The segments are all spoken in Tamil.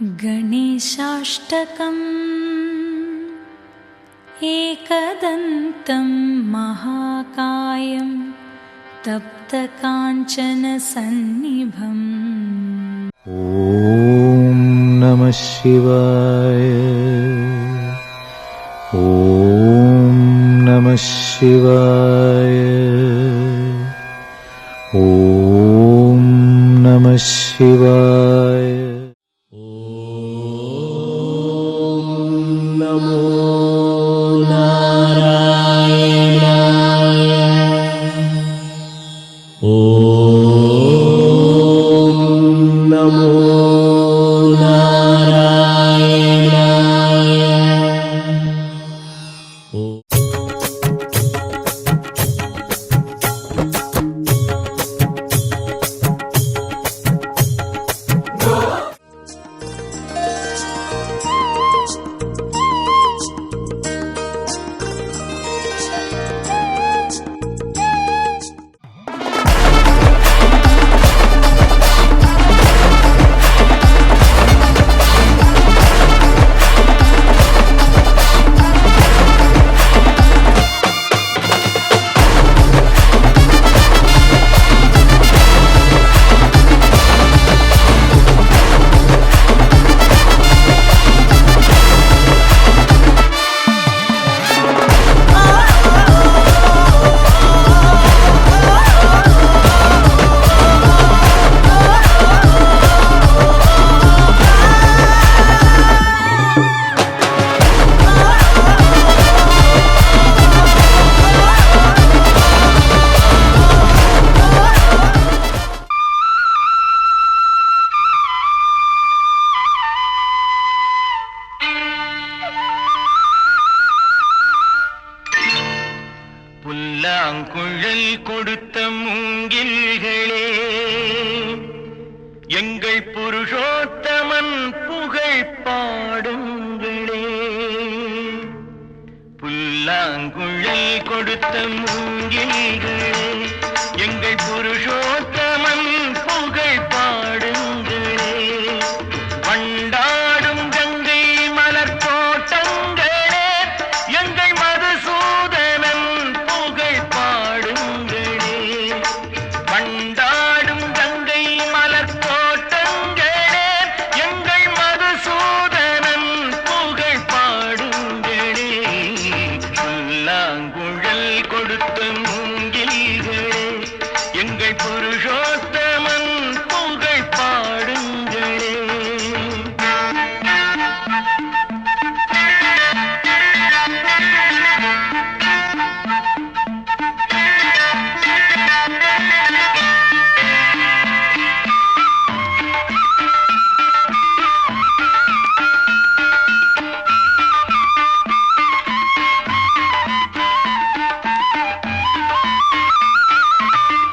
गणेशाष्टकम् एकदन्तं महाकायं तप्तकाञ्चनसन्निभम्। ॐ नमः शिवाय। ॐ नमः शिवाय। ॐ नमः शिवाय। புல்லாங்குழல் கொடுத்த மூங்கில்களே, எங்கள் புருஷோத்தமன் புகழ் பாடுங்களே. புல்லாங்குழல் கொடுத்த மூங்கில்களே, எங்கள் புருஷோத்தமன் புகழ் பாடுங்களே. வண்டாடும் கங்கை மலர் தோட்டங்களே, எங்கள் மதுசூதனன் புகழ் பாடுங்களே. வண்டாடும் கங்கை மலர் தோட்டங்களே, எங்கள் மதுசூதனன் புகழ் பாடுங்களே. புல்லாங்குழல் கொடுத்த மூங்கில்களே, எங்கள் புருஷோத்தமன் புகழ் பாடுங்களே.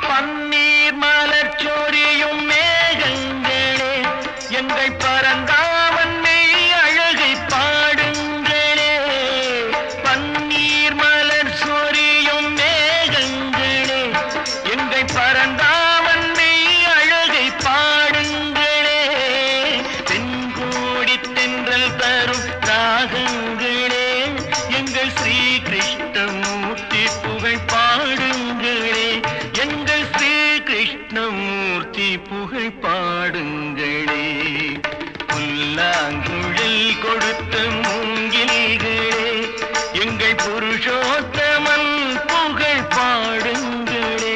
பன்னீர் மலர் சொரியும் மேகங்களே, எங்கள் பரந்தாமன் மெய் அழகை பாடுங்களே. பன்னீர் மலர் சொரியும் மேகங்களே, எங்கள் பரந்தாமன் மெய் அழகை பாடுங்களே. தென்கோடி தென்றல் தரும் ராகங்களே, எங்கள் ஸ்ரீ கிருஷ்ணமூர்த்தி புகழ் பாடுங்களே. எங்கள் ஸ்ரீ கிருஷ்ணமூர்த்தி புகழ் பாடுங்களே. புல்லாங்குழல் கொடுத்த மூங்கில்களே, எங்கள் புருஷோத்தமன் புகழ் பாடுங்களே.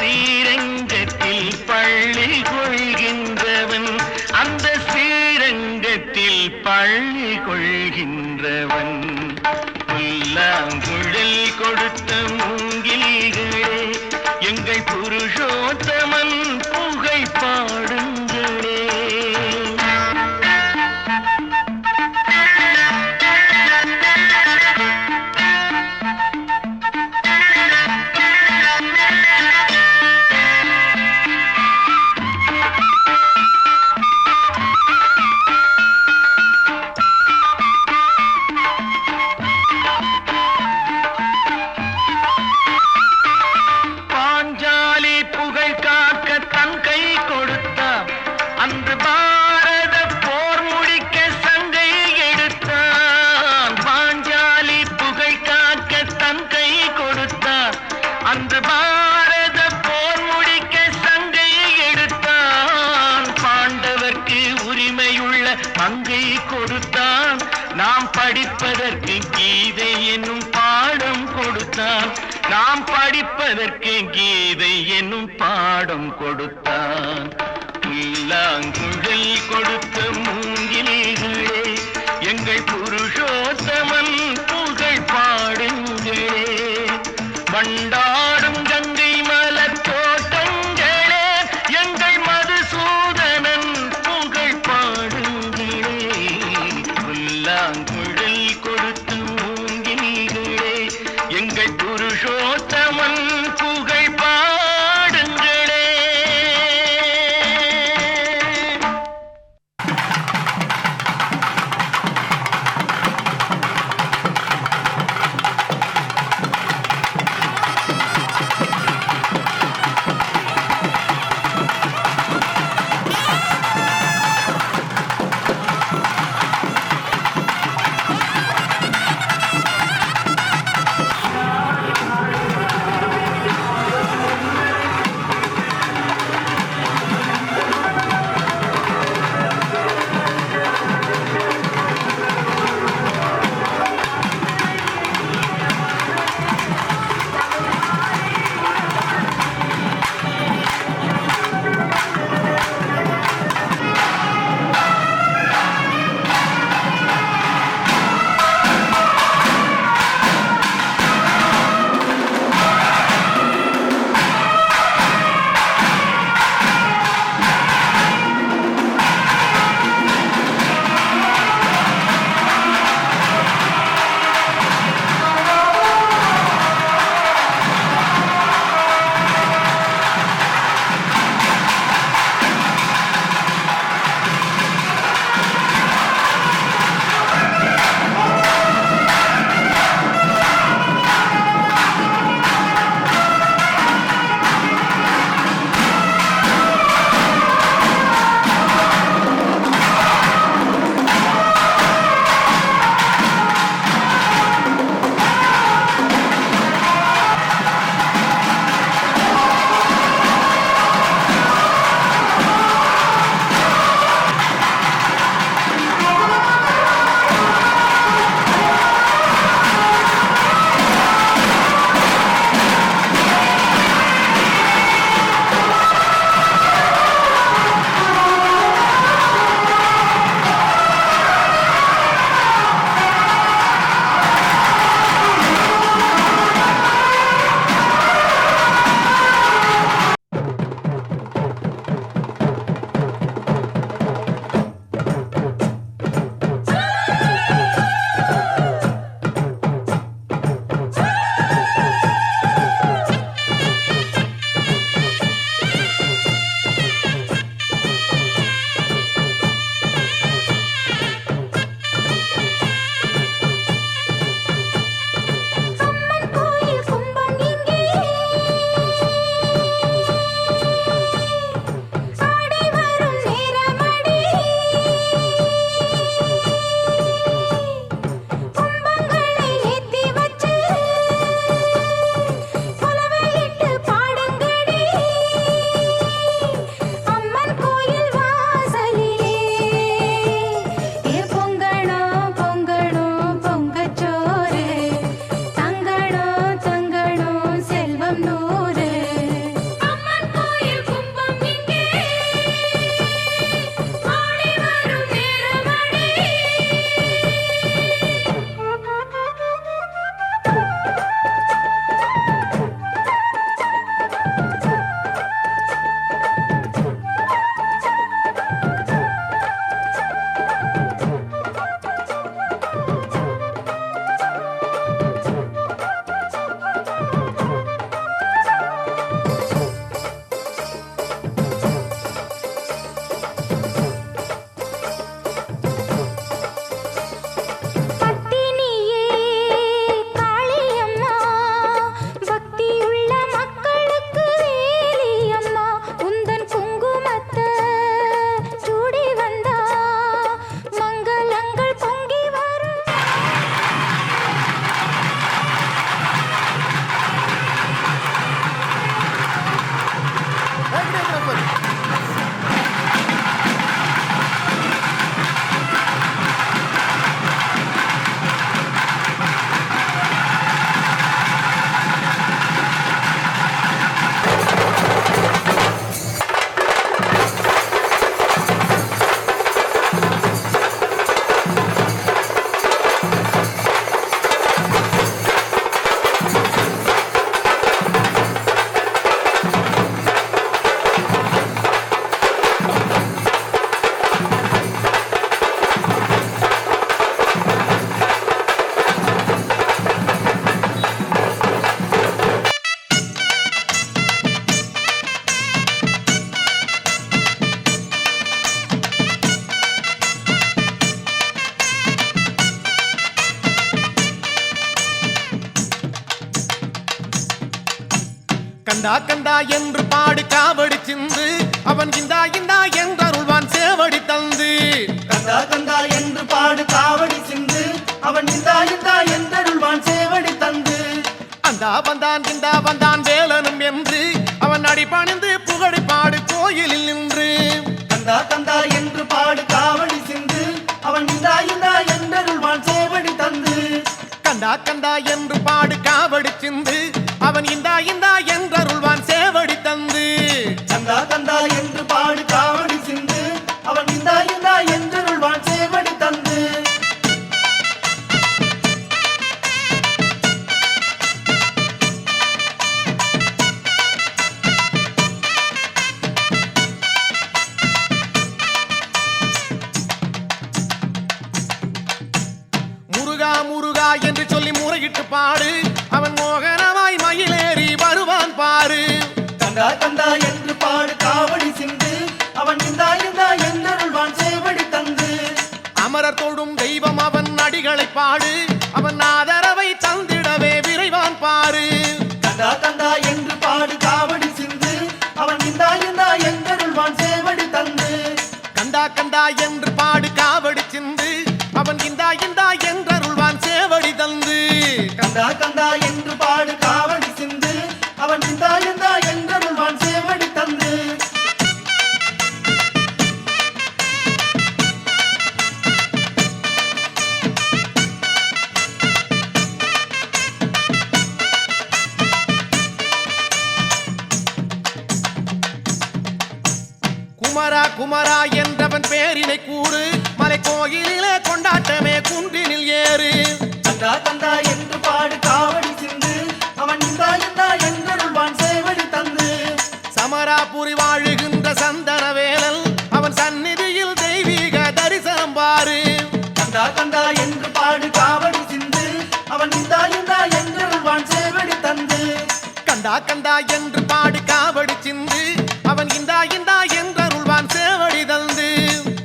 ஸ்ரீரங்கத்தில் பள்ளி கொள்கின்றவன், அந்த ஸ்ரீரங்கத்தில் பள்ளி கொள்கின்றவன். புல்லாங்குழல் கொடுத்த மூங்கில்களே, எங்கள் புருஷோத்தமன் புகை பாடுங்களே. அன்று பாரத போர் முடிக்க சங்கை எடுத்தான். பாஞ்சாலி புகை காக்க தன் கை கொடுத்தான். அன்று பாரத போர் முடிக்க சங்கை எடுத்தான். பாண்டவர்க்கு உரிமையுள்ள மங்கை கொடுத்தான். நாம் படிப்பதற்கு கீதை என்னும் பாடம் கொடுத்தான். நாம் படிப்பதற்கு கீதை என்னும் பாடம் கொடுத்தான். புல்லாங்குழல் கொடுத்த மூங்கில்களே, எங்கள் புருஷோத்தமன் புகழ் பாடுங்களே. வண்டாடும் கங்கை மலர் தோட்டங்களே, எங்கள் மதுசூதனன் புகழ் பாடுங்களே. புல்லாங்குழல் கொடுத்த மூங்கில்களே, எங்கள் புருஷோத்தமன் புகழ் பாடுங்களே. கந்தா கந்தா என்று பாடு காவடி சிந்து அவன் இந்தா இந்தா என்றருள்வான் சேவடி தந்து. கந்தா கந்தா என்று பாடு காவடி சிந்து அவன் இந்தா இந்தா என்றருள்வான் சேவடி தந்து. அந்தா வந்தான் இந்தா வந்தான் வேலனும் என்று அவன் அடிபணிந்து புகழை பாடு கோயிலில் நின்று. கந்தா கந்தா என்று பாடு காவடி சிந்து அவன் இந்தா இந்தா என்றருள்வான் சேவடி தந்து. கந்தா கந்தா என்று பாடு காவடி சிந்து அவன் இந்தா இந்தா என்றருள்வான் சேவடி தந்து. கந்தா கந்தா என்று பாடு காவடி சிந்து அவன் இந்தா இந்தா என்றருள்வான் சேவடி தந்து. முருகா முருகா என்று சொல்லி முறையிட்டு பாடு அவன் மோகனமாய் மயிலேறி வருவான் பாரு. கந்தா கந்தா என்று பாடு காவடி சிந்து அவன் இந்தா இந்தா என்றருள்வான் சேவடி தந்து. அமரர் தொழும் தெய்வம் அவன் அடிகளை பாடு அவன் ஆதரவை தந்திடவே விரைவான் பாரு. கந்தா கந்தா என்று பாடு காவடி சிந்து அவன் இந்தா இந்தா என்றருள்வான் சேவடி தந்து. கந்தா கந்தா என்று பாடு காவடி சிந்து அவன் இந்தா இந்தா என்றருள்வான் சேவடி தந்து. கந்தா கந்தா என்று பாடு காவடி சிந்து அவன் இந்தா இந்தா என்றருள்வான் சேவடி தந்து. குமரா குமரா என்றவன் பேரினை கூறு மலை கோயிலிலே கொண்டாட்டமே குன்றினில் ஏறு. கந்தா கந்தா என்று பாடு காவடி சிந்து அவன் இந்தா இந்தா என்றருள்வான் சேவடி தந்து. சமராபுரி வாழுகின்ற சந்தன வேலல் அவன் சந்நிதியில் தெய்வீக தரிசனம் பாரு. கந்தா கந்தா என்று பாடு காவடி சிந்து அவன் இந்தா இந்தா என்றருள்வான் சேவடி தந்து. கந்தா கந்தா என்று பாடு காவடி சிந்து அவன் இந்தா இந்தா என்றருள்வான் சேவடி தந்து.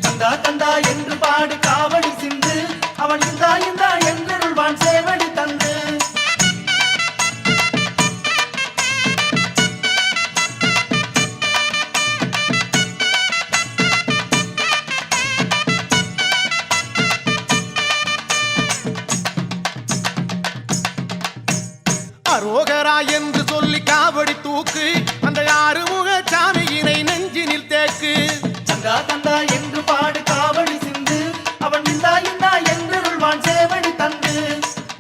கந்தா கந்தா என்று பாடு காவடி சிந்து அவன் இந்தா இந்தா என்றருள்வான் சேவடி தந்து. அரோகரா என்று சொல்லி காவடி தூக்கு அந்த ஆறுமுக சாமியினை நெஞ்சினில் தேக்கு. கந்தா கந்தா என்று பாடு காவடி சிந்து அவன் இந்தா இந்தா என்றருள்வான் சேவடி தந்து.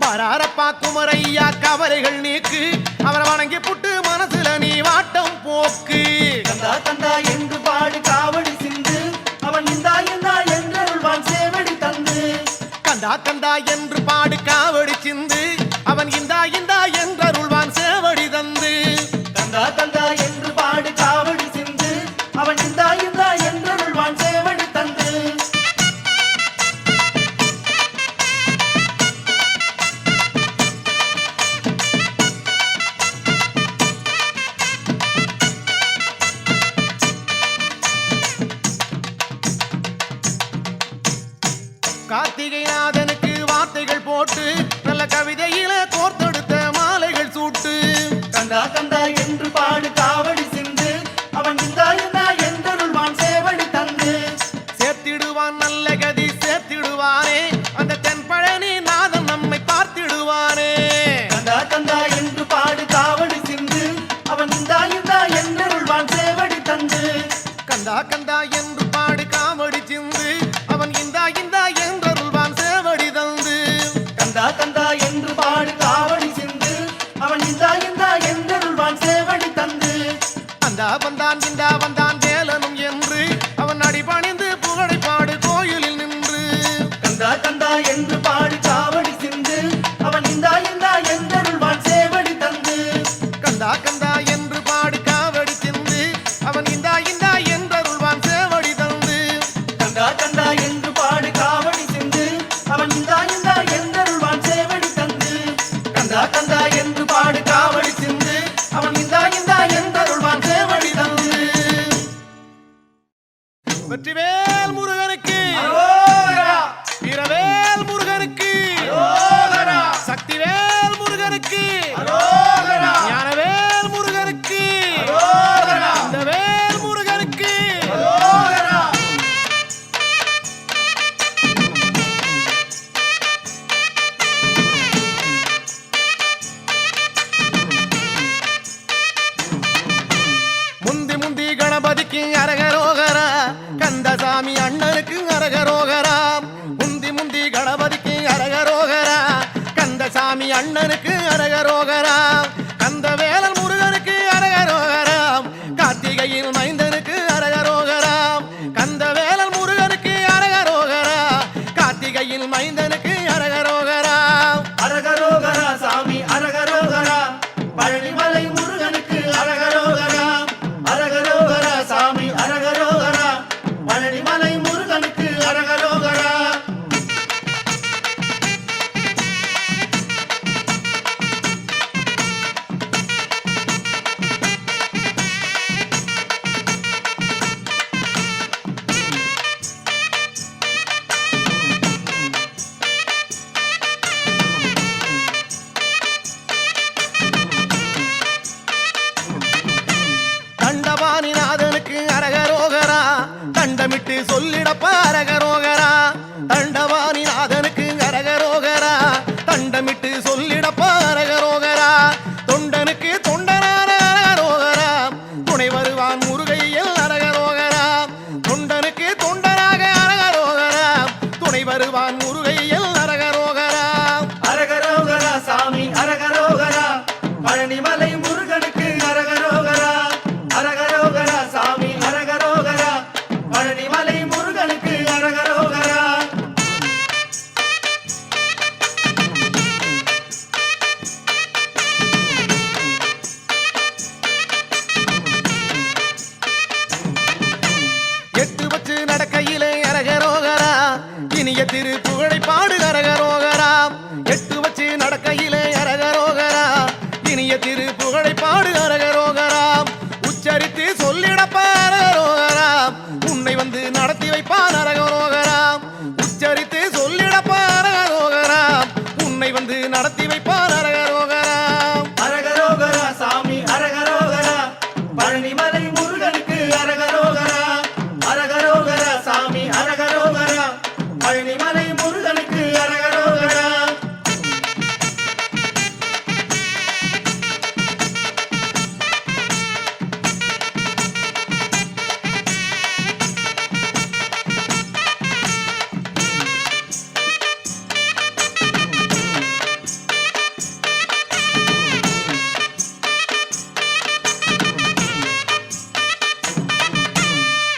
வராரப்பா குமரையா கவலைகள் நீக்கு அவரை வணங்கி புட்டு மனசுல நீ வாட்டம் போக்கு. கந்தா கந்தா என்று பாடு காவடி சிந்து அவன் இந்தா இந்தா என்றருள்வான் சேவடி தந்து. கந்தா கந்தா என்று பாடு காவடி சிந்து அவன் இந்தா இந்தா என்றருள்வான் சேவடி தந்து. கந்தா கந்தா என்று பாடு காவடி சிந்து அவன் இந்தா இந்தா என்றருள்வான் சேவடி தந்து. கார்த்திகைநாதனுக்கு வார்த்தைகள் போட்டு நல்ல கவிதையில கோர்த்தெடுத்த மாலைகள் சூட்டு. கந்தா கந்தா என்று பாடு காவடி சிந்து அவன் இந்தா இந்தா என்றருள்வான் சேவடி தந்து. சேர்த்திடுவான் நல்ல கதி சேர்த்திடுவானே அந்த தென்பழனி நாதன் நம்மை பார்த்திடுவானே. கந்தா கந்தா என்று பாடு காவடி சிந்து அவன் இந்தா இந்தா என்றருள்வான் சேவடி தந்து. கந்தா கந்தா என்று பாடு காவடி சிந்து அவன் இந்தா இந்தா என்றருள்வான் சேவடி தந்து. கந்தா கந்தா என்று பாடு காவடி சிந்து அவன் இந்தா இந்தா என்றருள்வான் சேவடி தந்து. அந்தா வந்தான் இந்தா வந்தான் வேலனும் என்று அவன் அடிபணிந்து புகழை பாடு கோயிலில் நின்று. கந்தா கந்தா என்று பாடு காவடி சிந்து அவன் இந்தா இந்தா என்றருள்வான் சேவடி தந்து. கந்தா கந்தா என்று பாடு காவடி சிந்து அவன் இந்தா இந்தா என்றருள்வான் சேவடி தந்து. கந்தா கந்தா என்று பாடு காவடி சிந்து அவன் இந்தா இந்தா என்றருள்வான் சேவடி தந்து. கந்தா கந்தா என்று பாடு காவடி சிந்து அவன் இந்தா இந்தா என்றருள்வான் சேவடி தந்து. வெற்றிவேல் முருகனுக்கு அரோகரா! வீரவேல் முருகனுக்கு அரோகரா! சக்திவேல் முருகனுக்கு அரோகரா! ஞானவேல் முருகனுக்கு கணபதிக்கு அரகரோகரா, கந்தசாமி அண்ணனுக்கு அரகரோகரா. முந்தி முந்தி கணபதிக்கு அரகரோகரா, கந்தசாமி அண்ணனுக்கு அரகரோகரா. கந்தவேலன் முருகனுக்கு அரகரோகரா, கார்த்திகையில் மைந்தனுக்கு அரகரோகரா. கந்தவேலன் முருகனுக்கு அரகரோகரா, கார்த்திகையில் மைந்தனுக்கு அரகரோகரா. அரகரோகரா சாமி அரகரோகரா, பழனிமலை முருகனுக்கு அரகரோகரா. அரகரோகரா சாமி அரகரோகரா, பழனிமலை முருகனுக்கு அரகரோகரா. தண்டபாணிநாதனுக்கு அரகரோகரா, தண்டமிட்டு சொல்லிடப்ப அரகரோகரா. தண்டபாணிநாதனுக்கு அரகரோகரா, தண்டமிட்டு சொல்லிடப்ப அரகரோகரா. தொண்டனுக்கு தொண்டனான அரகரோகரா, துணை வருவான் முருகையில் அரகரோகரா. தொண்டனுக்கு தொண்டனாக அரகரோகரா, துணை வருவான் முருகையில் அரகரோகரா. அரகரோகரா சாமி அரகரோகரா, பழனிமலை முருகனுக்கு அரகரோகரா. அரகரோகரா சாமி அரகரோகரா, பழனிமலை முருகனுக்கு அரகரோகரா. எட்டு வச்சு நடக்கையிலே அரகரோகரா, இனிய திரு புகழை பாடு அரகரோகரா. எட்டு வச்சு நடக்கையிலே அரகரோகரா, இனிய திரு புகழை பாடு அரகரோகரா. உச்சரித்து சொல்லிடப்ப அரகரோகரா, உன்னை வந்து நடத்தி வைப்பான் அரகரோகரா. உச்சரித்து சொல்லிடப்ப அரகரோகரா, உன்னை வந்து நடத்தி வைப்பான் அரகரோகரா. அரகரோகரா சாமி அரகரோகரா, பழனிமலை முருகனுக்கு அரகரோகரா. அரகரோகரா சாமி அரகரோகரா, பழனிமலை முருகனுக்கு அரகரோகரா.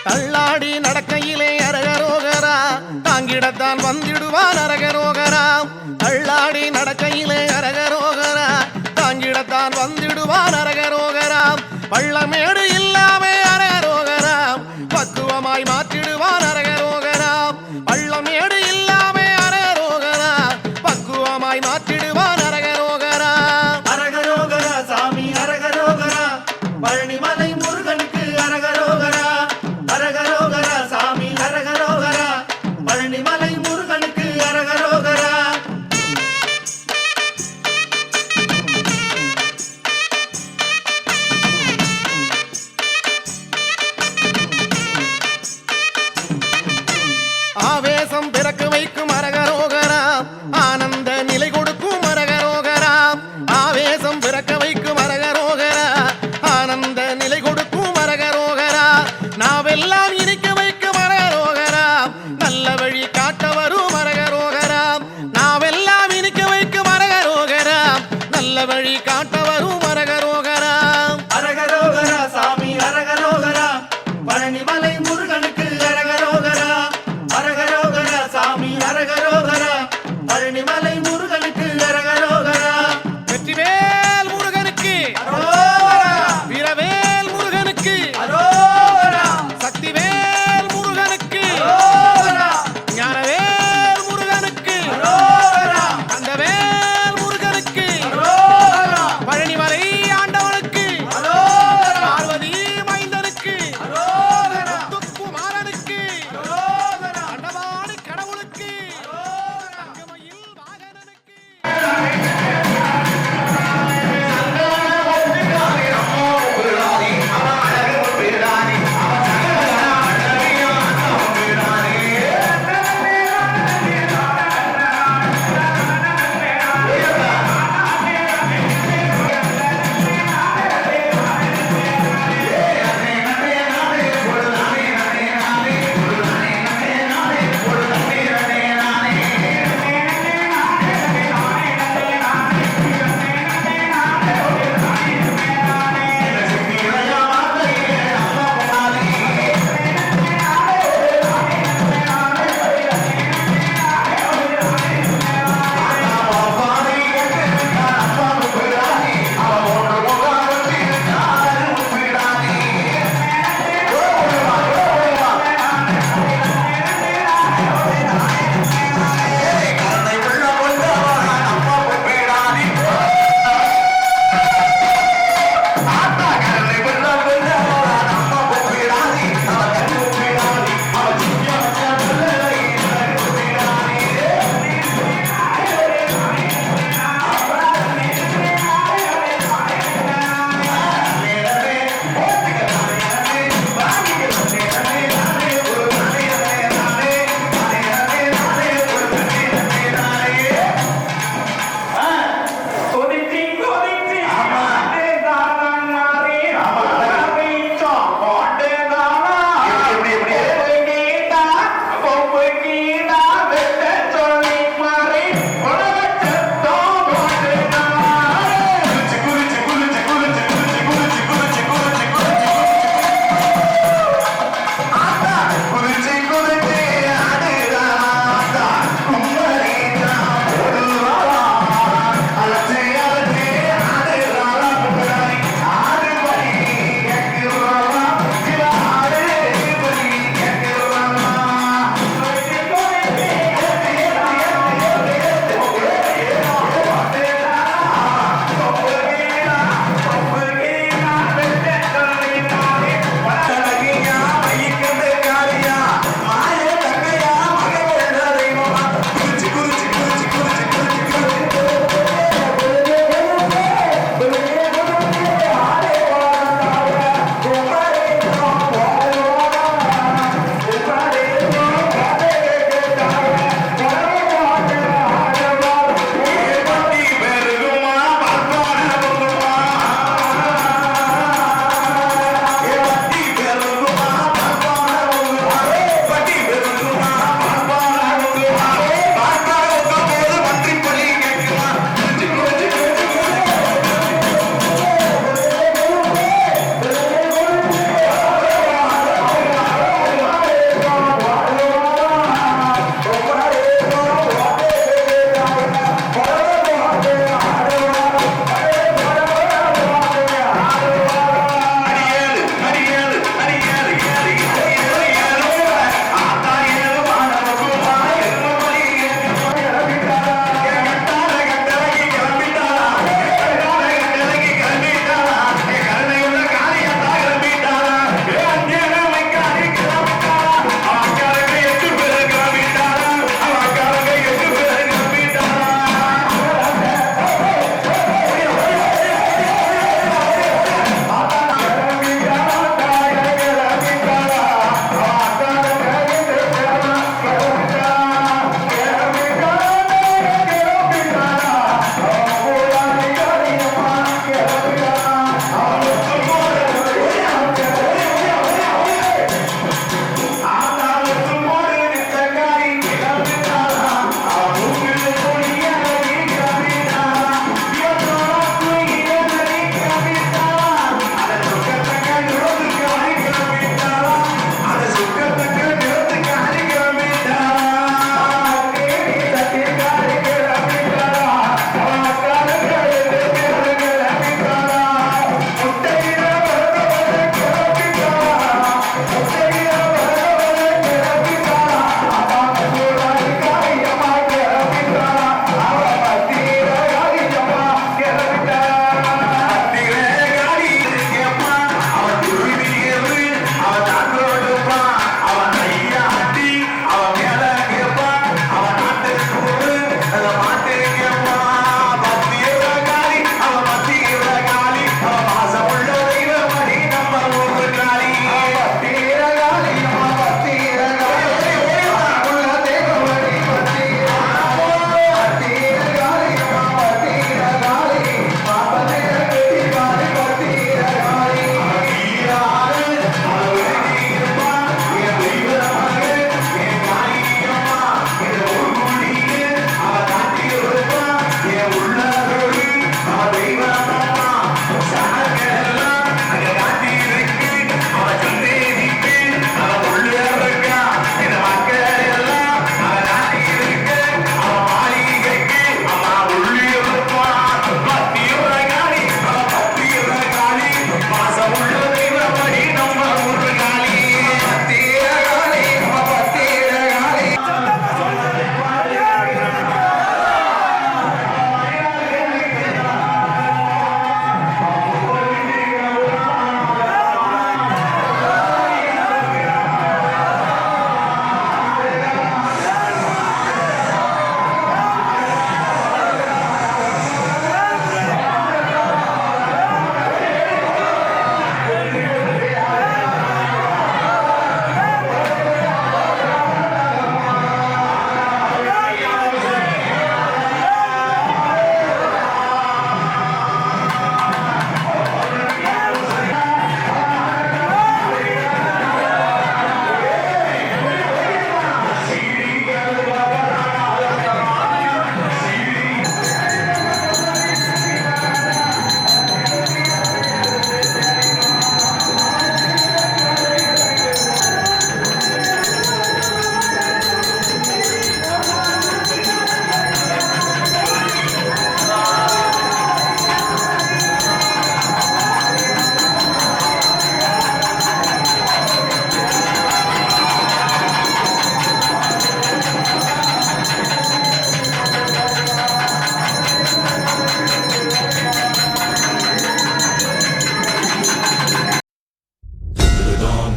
தள்ளாடி நடக்கையிலே அரகரோகரா, தாங்கிடத்தான் வந்திடுவான் அரகரோகரா. தள்ளாடி நடக்கையிலே அரகரோகரா, தாங்கிடத்தான் வந்திடுவான் அரகரோகரா. பள்ளமேடு இல்லாம அரகரோகரா, பக்குவமாய் மாற்றிடுவான் அரகரோகரா. பள்ளமேடு இல்லாம அரகரோகரா, பக்குவமாய் மாற்றிடுவான் அரகரோகரா. அரகரோகரா சாமி அரகரோகரா, பழனிமலை முருகனுக்கு அரகரோகரா. அரகரோகரா சாமி அரகரோகரா, பழனிமலை முருகனுக்கு அரகரோகரா.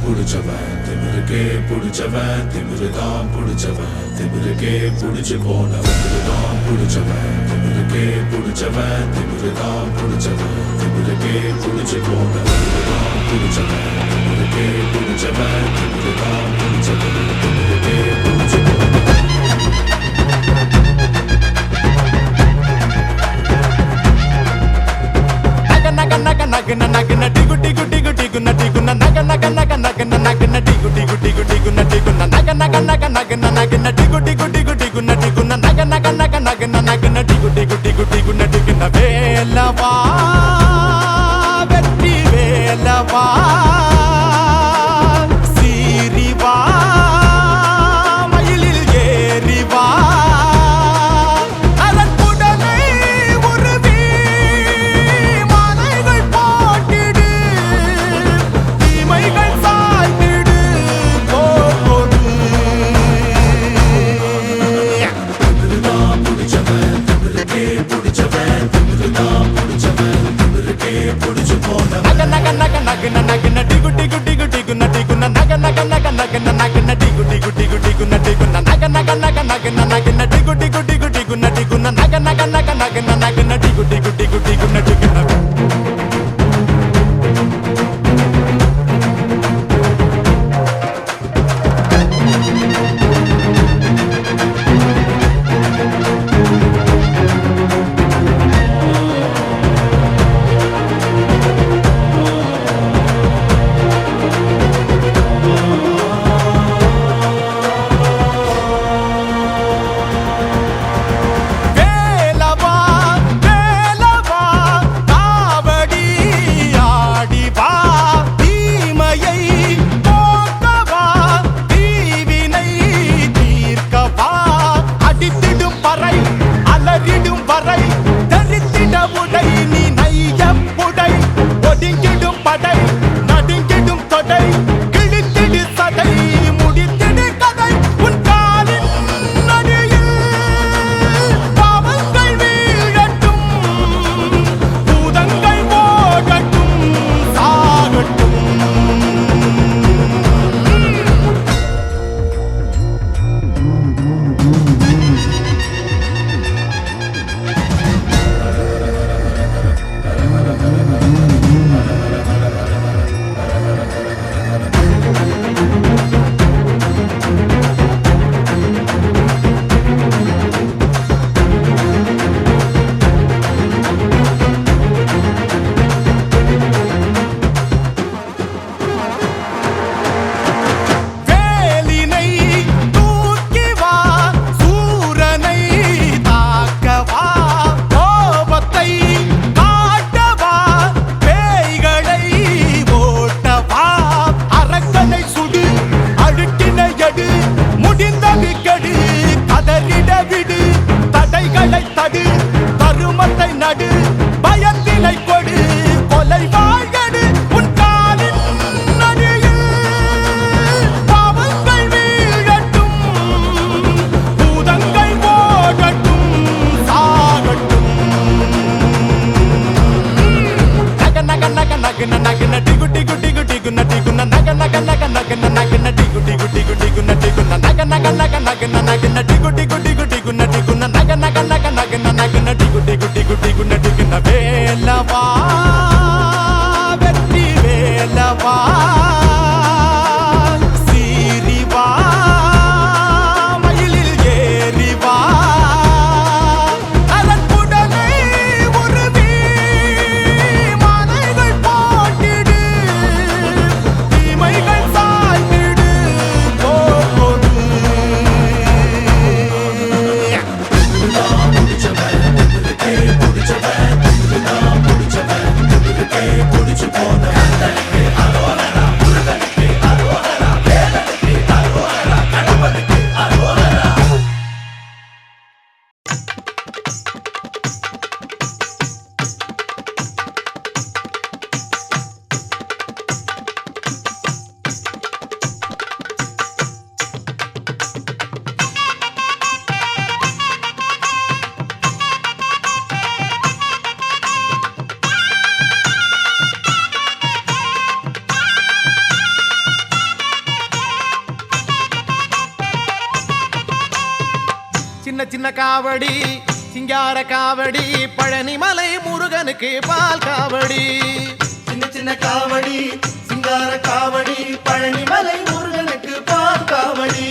புடிச்சவன் திமிருக்கே புடிச்சவன் திமிருதான் புடிச்சவன் திமிருக்கே புடிச்சு போனவன் புடிச்சவன் திமிருக்கே புடிச்சவன் திமிருதான் புடிச்சவன் திமிருக்கே புடிச்சு போனவன் புடிச்சவன் திமிருக்கே புடிச்சவன் திமிருதான் புடிச்சவன் திமிருக்கே புடிச்சு போனவன் nagna tigu tigu tigu tigu na tigu na naga naga naga naga nagna tigu tigu tigu tigu na tigu na naga naga naga naga nagna tigu tigu tigu tigu na tigu na naga naga naga naga nagna tigu tigu tigu tigu na tigu na velava vetti velava siriva mayilil yeriva nagna tigu tigu tigu tigu na tigu na naga naga naga naga nagna tigu tigu tigu tigu na tigu na naga naga naga naga nagna tigu tigu tigu tigu na tigu na naga naga naga naga nagna tigu tigu tigu tigu na tigu na velava சின்ன சின்ன காவடி சிங்கார காவடி பழனிமலை முருகனுக்கு பால் காவடி. சின்ன சின்ன காவடி சிங்கார காவடி பழனிமலை முருகனுக்கு பால் காவடி.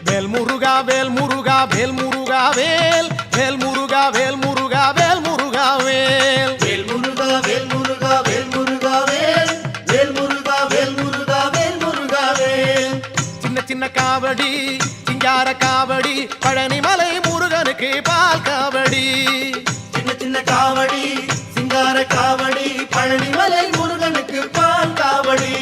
வேல் முருகா வேல் முருகா வேல் முருகா வேல் வேல் முருகா வேல் முருகா வேல் முருகா வேல் வேல் முருகா வேல் முருகா வேல் முருகா வேல் வேல் முருகா வேல் முருகா வேல் முருகா வேல். சின்ன சின்ன காவடி சிங்கார காவடி பழனிமலை முருகனுக்கு பால் காவடி. சின்ன சின்ன காவடி சிங்கார காவடி பழனிமலை முருகனுக்கு பால் காவடி.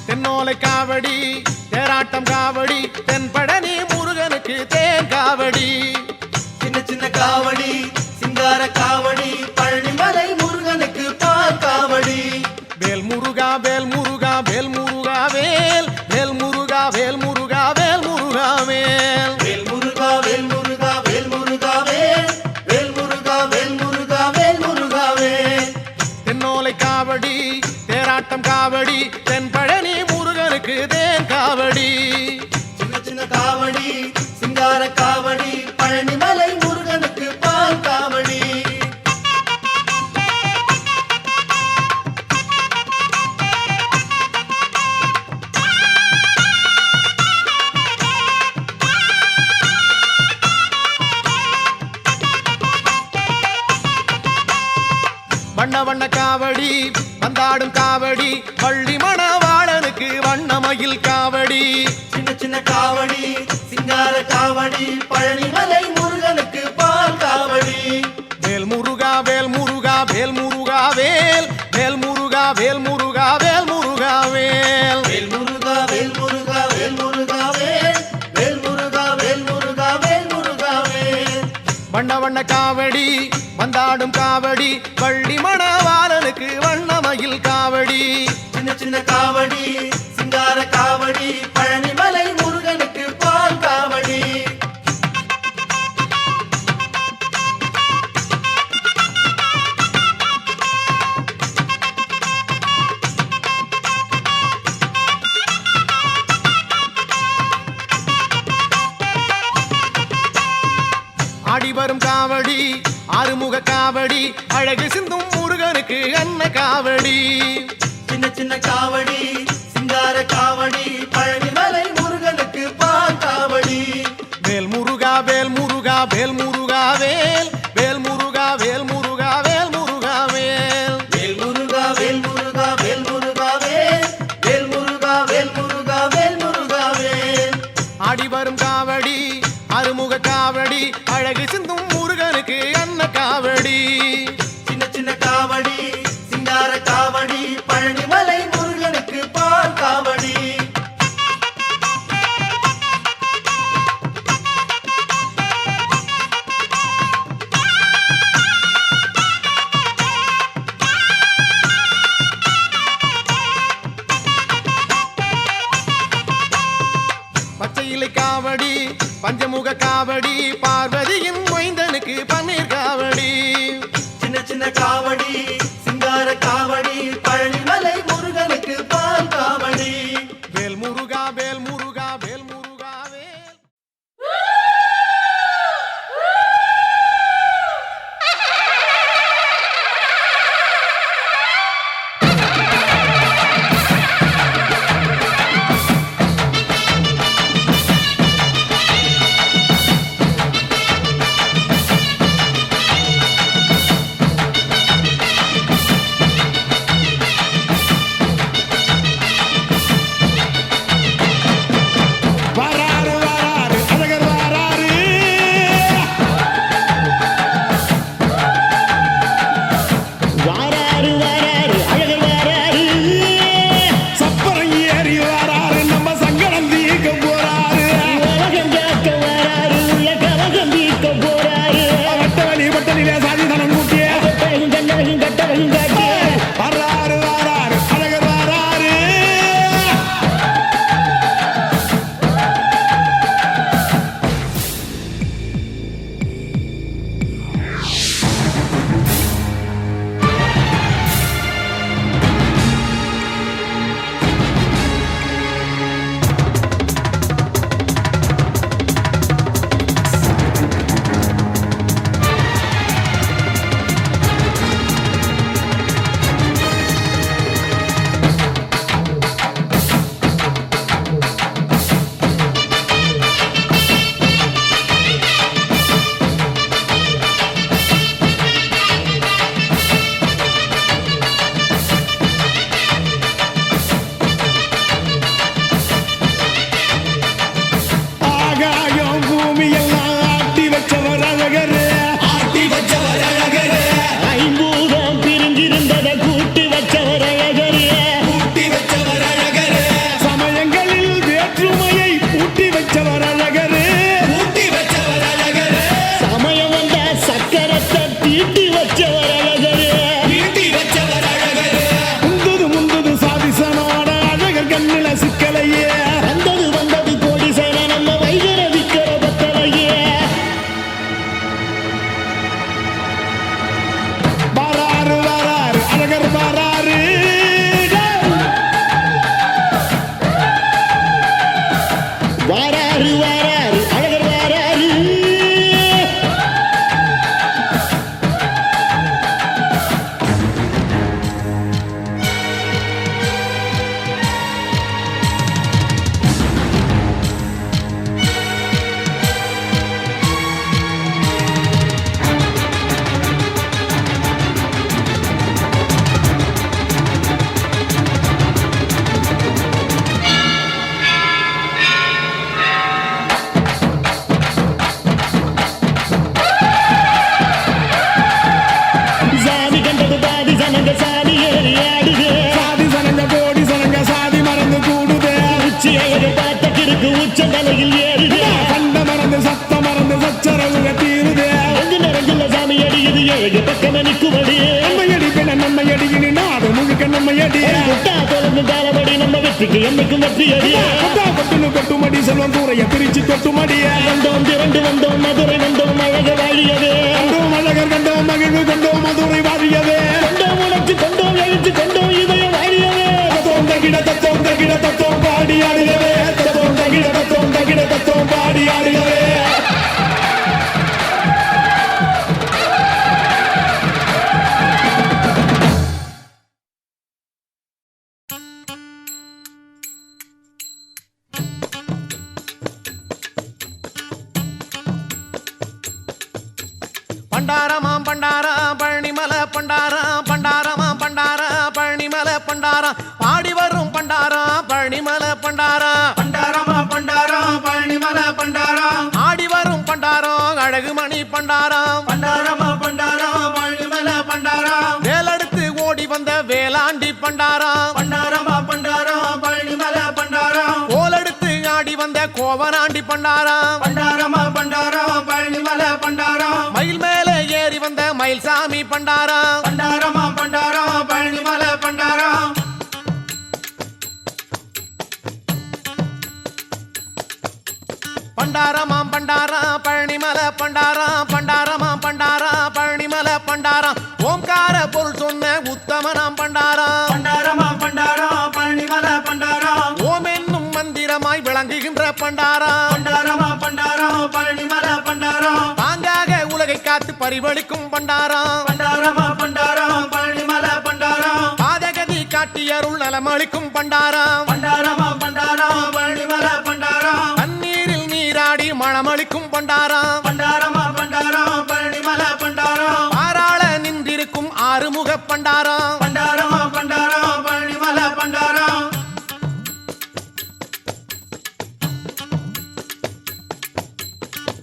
தென்னோலை காவடி தேராட்டம் காவடி தென்பழனி முருகனுக்கு தேன் காவடி. சின்ன சின்ன காவடி சிங்கார காவடி பழனிமலை முருகனுக்கு பால் காவடி. வேல் முருகா வேல் முருகா வேல் முருகா வேல் வேல் முருகா வேல் முருகா வேல் முருகா வேல் வேல் முருகா வேல் முருகா வேல் முருகா வேல் வேல் முருகா வேல் முருகா வேல் முருகா வேல். தென்னோலை காவடி தேராட்டம் காவடி தென்பழனி முருகனுக்கு தேன் காவடி. சின்ன சின்ன காவடி சிங்கார காவடி பழனிமலை முருகனுக்கு பால் காவடி. வண்ண வண்ண காவடி வந்தாடும் காவடி பள்ளி மணவாளனுக்கு வண்ணமயில் காவடி. சின்ன சின்ன காவடி சிங்கார காவடி பழனிமலை முருகனுக்கு பால் காவடி. வேல் முருகா வேல் முருகா வேல் முருகா வேல் வேல் முருகா வேல் முருகா வேல் முருகா வேல் வேல் முருகா வேல் முருகா வேல் முருகா வேல் வேல் முருகா வேல் முருகா வேல் முருகா வேல். வண்ண வண்ண காவடி வந்தாடும் காவடி பள்ளி மணவாளனுக்கு வண்ணமயில் காவடி. சின்ன சின்ன காவடி சிங்கார காவடி பழனிமலை முருகனுக்கு பால் காவடி. ஆடி வரும் காவடி ஆறுமுக காவடி அழகு சிந்தும் முருகனுக்கு அன்ன காவடி. சின்ன சின்ன காவடி சிங்கார காவடி பழனிமலை முருகனுக்கு பால் காவடி. வேல் முருகா வேல் முருகா வேல் முருகா வேல் வேல் முருகா வேல் முருகா வேல் முருகா வேல் வேல் முருகா வேல் முருகா வேல் முருகா வேல் வேல் முருகா வேல் முருகா வேல் முருகா வேல். ஆடி வரும் காவடி அறுமுக காவடி அழகு சிந்தும் முருகனுக்கு அன்ன காவடி. சின்ன சின்ன காவடி சிங்கார காவடி பழனிமலை முருகனுக்கு பால் காவடி. பச்சை இலை காவடி பஞ்சமுக காவடி பார்வதியின் மைந்தனுக்கு பன்னீர் காவடி. சின்ன சின்ன காவடி சிங்கார காவடி பழனிமலை முருகனுக்கு பால் காவடி. வேல் முருகா வேல் முருகா வேல் முருகா வேல் மனசுக்குள்ள சிக்கலையே வந்தது வந்தது கோடி சேர நம்ம வைகர விக்கிற பத்தலையே வராரு வராரு அழகர் வராரு வராரு வராரு அழகர் வராரு சாதி கண்டது பாதி சனங்க சாதி ஏறி ஆடுது சாதி சனங்க கோடி சனங்க சாதி மறந்து கூடுது உச்சி அழகு பார்த்த கிறுக்கு உச்ச தலையில் ஏறுது கண்ட மறந்து சத்த மறந்து சச்சரவுக தீருது அங்கு நிறைஞ்சுள்ள சாமி அடியுது ஏழு பக்கம் நிற்குமடி நம்ம அடி பெண்ண நம்ம அடியினி நாடு முழுக்க நம்ம அடி குட்டா தொடர்ந்து தாளபடி நம்ம வெற்றிக்கு என்னைக்கும் வெற்றி அடி குட்டா கொட்டுன்னு கொட்டுமடி செல்வம் கூரைய பிரிச்சு கொட்டுமடிய வந்தோம் திரண்டு வந்தோம் மதுரை வந்தோம் அழக வாழியவே கண்டோம் அழகர் கண்டோம் மகிழ்வு கண்டோம் மதுரை வாழியவே கொண்டோம் உணர்ச்சி கொண்டோம் எழுச்சி கொண்டோம் இதய வாழியவே தத்தோம் தகிட தத்தோம் பாடி ஆடியவே தத்தோம் தகிட தத்தோம் பாடி ஆடியவே பண்டாரமாம் பண்டாரா பழனிமலை பண்டாரா பண்டாரமாம் பண்டாரா பழனிமலை பண்டாரா பாடி வரும் பண்டாரா பழனிமலை பண்டாரா பண்டாரமா பண்டாரா பழனிமலை பண்டாரா ஆடி வரும் பண்டாரா அழகுமணி பண்டாரா பண்டாரமா பண்டாரா பழனிமலை பண்டாரா வேலெடுத்து ஓடி வந்த வேலாண்டி பண்டாரா பண்டாரமா பண்டாரா பழனிமலை பண்டாரா கோலெடுத்து ஆடி வந்த கோவனாண்டி பண்டாரா பண்டாரமா பண்டாரா பழனிமலை பண்டாரா மயில் மேலே ஏறி வந்த மயில்சாமி பண்டாரா பண்டாரமா பண்டாரா பழனிமலை பண்டாரா பண்டாரமாம் பண்டாரா பழனிமலை பண்டாரா பண்டாரமாம் பண்டாரா பழனிமலை பண்டாரா ஓம்கார பொருள் சொன்ன உத்தமனாம் பண்டாரா பண்டாரமா பண்டாரா பழனிமலை பண்டாரா ஓம் என்னும் மந்திரமாய் விளங்குகின்ற பண்டாரா பண்டாரமா பண்டாரா பழனிமலை பண்டாரா தாங்காக உலகை காத்து பரிவளிக்கும் பண்டாரா பண்டாரமா பண்டாரா பழனிமலை பண்டாரா பாதகதி காட்டி அருள் நலமளிக்கும் பண்டாரா பண்டாரமா பண்டாரா பழனிமலை பண்டாரா தண்ணீரில் நீராடி மணமளிக்கும் பண்டாரா பண்டாரமா பண்டாரா பழனிமலை பண்டாரா பாராள நின்றிருக்கும் ஆறுமுக பண்டாரா பண்டாரமா பண்டாரா பழனிமலை பண்டாரா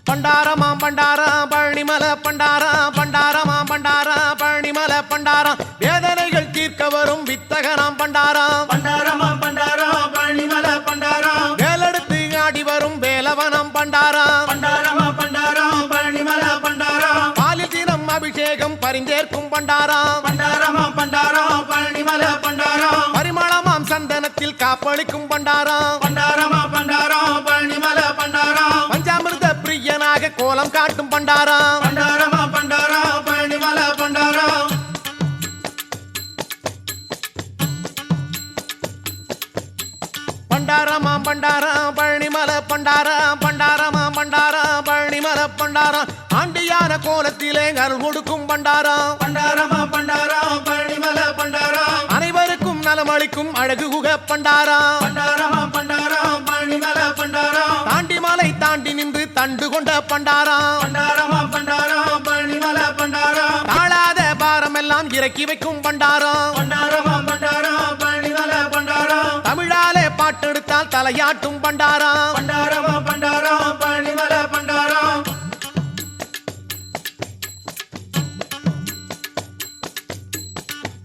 பண்டாரமாம் பண்டாரா பழனிமலை பண்டாரா பண்டாரமாம் பண்டாரா பழனிமலை பண்டாரா வேதனைகள் தீர்க்க வரும் வித்தகனாம் பண்டாரா பண்டாரமா பண்டாரா பழனிமலை பண்டாரா வேலெடுத்து ஆடி வரும் வேலவனம் பண்டாரா பண்டாரமா பண்டாரா பழனிமலை பண்டாரா பாலில் தினம் அபிஷேகம் பரிந்தேற்கும் பண்டாரா பண்டாரமா பண்டாரா பழனிமலை பண்டாரா பரிமளமாம் சந்தனத்தில் காப்பளிக்கும் பண்டாரா பண்டாரமா பண்டாரா பழனிமலை பண்டாரா பஞ்சாமிர்த பிரியனாக கோலம் காட்டும் பண்டாரா பண்டாரமா பண்டாரா பழனிமலை பண்டாரா பண்டாரமாம் பண்டாரா பழனிமலை பண்டாரா பண்டாரமாம் பண்டாரா பழனிமலை பண்டாரா ஆண்டியான கோலத்திலே அருள் கொடுக்கும் பண்டாரா பண்டாரமா பண்டாரா பழனிமலை பண்டாரா அனைவருக்கும் நலமளிக்கும் அழகு குக பண்டாரா பண்டாரமா பண்டாரா பழனிமலை பண்டாரா தாண்டி மலை தாண்டி நின்று தண்டு கொண்ட பண்டாரா பண்டாரமா பண்டாரா பழனிமலை பண்டாரா தாழாத பாரமெல்லாம் இறக்கி வைக்கும் பண்டாரா பண்டாரமா பண்டாரா பழனிமலை பண்டாரா தமிழாலே பாட்டெடுத்தால் தலையாட்டும் பண்டாரா பண்டாரமா பண்டாரா பழனிமலை பண்டாரா